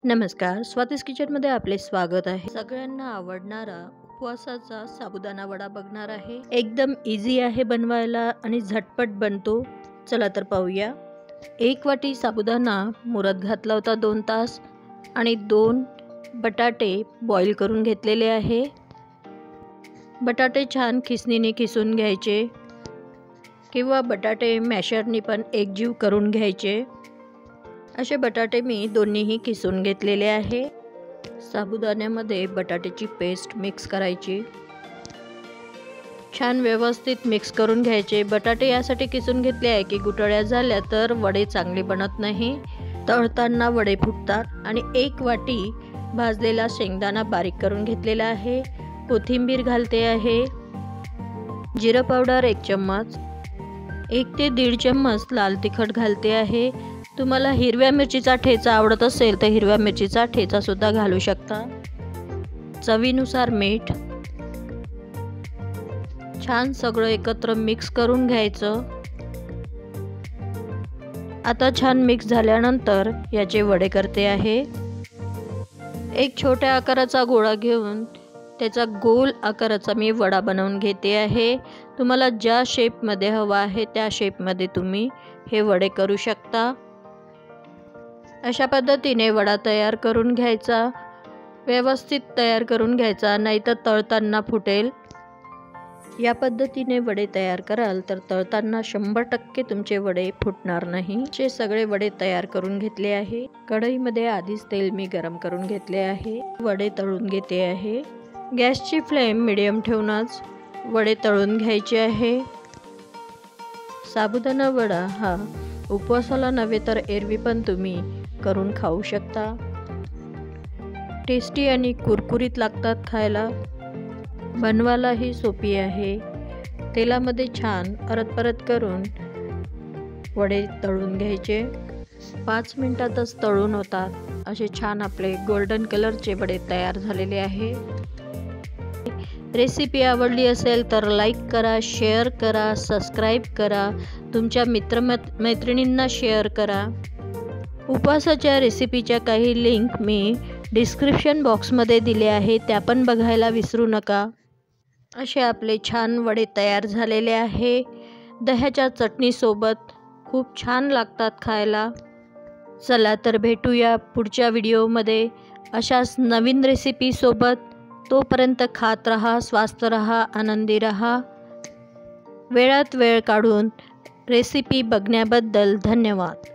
नमस्कार, स्वातीस किचनमध्ये आपले स्वागत आहे। सगळ्यांना आवडणारा उपवासाचा साबुदाणा वडा बघणार आहे। एकदम इझी आहे बनवायला आणि झटपट बनतो। चला तर पाहूया। 1 वाटी साबुदाणा मुरत घातला होता 2 तास आणि 2 बटाटे बॉईल करून घेतलेले आहे। बटाटे छान खिसणीने खिसून घ्यायचे किंवा बटाटे मॅशरनी पण एकजीव करून घ्यायचे। असे बटाटे मी दोन्हीही किसून घेतलेले आहे। साबुदाण्यामध्ये बटाट्याची पेस्ट मिक्स करायची, छान व्यवस्थित मिक्स करून घ्यायचे। बटाटे यासाठी किसून घेतले आहे की गुठळ्या झाल्या तर वडे चांगले बनत नाही, तळताना वडे फुटतात। आणि 1 वाटी भाजलेला शेंगदाणा बारीक करून घेतलेला आहे। कोथिंबीर घालते आहे, जिरा पावडर 1 चम्मच, 1 ते 1.5 चम्मच लाल तिखट घालते आहे। तुम्हाला हिरव्या मिरचीचा ठेचा आवडत असेल तर हिरव्या मिरचीचा ठेचा सुद्धा घालू शकता। चवीनुसार मीठ। छान सगळं एकत्र मिक्स करून घ्यायचं। आता छान मिक्स झाल्यानंतर याचे वडे करते आहे। एक छोट्या आकाराचा गोळा घेऊन त्याचा गोल आकाराचा मी वडा बनवून घेते आहे। तुम्हाला ज्या शेपमध्ये हवा आहे त्या शेपमध्ये तुम्ही हे वडे करू शकता। अशा पद्धतीने वडा तयार करून घ्यायचा, व्यवस्थित तयार करून घ्यायचा, नाहीतर तळताना फुटेल। या पद्धतीने वडे तयार कराल तर तळताना 100% तुमचे वडे फुटणार नाही। हे सगळे वडे तयार करून घेतले आहे। कढईमध्ये आधीच तेल मी गरम करून घेतले आहे। वडे तळून घेते आहे। गॅसची फ्लेम मीडियम ठेवूनच वडे तळून घ्यायचे आहे। साबुदाणा वडा हा उपवासाला नव्हे तर एरवी पण तुम्ही करून खाऊ शकता। टेस्टी आणि कुरकुरीत लागतात खायला। बनवायलाही सोपी आहे। तेलामध्ये छान परत करून वडे तळून घ्यायचे। 5 मिनिटातच तळून होतात। असे छान आपले गोल्डन कलरचे वडे तयार झालेले आहे। रेसिपी आवडली असेल तर लाईक करा, शेअर करा, सबस्क्राईब करा, तुमच्या मित्रमैत्रिणींना शेअर करा। उपवासाच्या रेसिपीच्या काही लिंक मी डिस्क्रिप्शन बॉक्समध्ये दिले आहे, त्या पण बघायला विसरू नका। असे आपले छान वडे तयार झालेले आहे। दह्याच्या चटणीसोबत खूप छान लागतात खायला। चला तर भेटूया पुढच्या व्हिडिओमध्ये अशाच नवीन रेसिपीसोबत। तोपर्यंत खात रहा, स्वस्थ रहा, आनंदी रहा। वेळात वेळ काढून रेसिपी बघण्याबद्दल धन्यवाद।